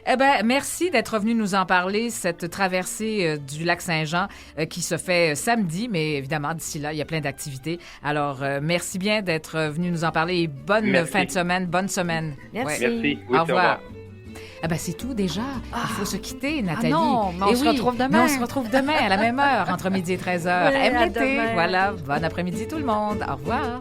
Eh bien, merci d'être venu nous en parler, cette traversée du lac Saint-Jean qui se fait samedi, mais évidemment, d'ici là, il y a plein d'activités. Alors, merci bien d'être venu nous en parler et bonne fin de semaine, bonne semaine. Merci. Ouais. Merci. Oui, au revoir. Eh ben, c'est tout déjà. Il faut se quitter, Nathalie. Non, mais on se retrouve demain. Mais on se retrouve demain à la même heure, entre midi et 13h. Oui, à l'été. demain. Voilà. Bon après-midi tout le monde. Au revoir.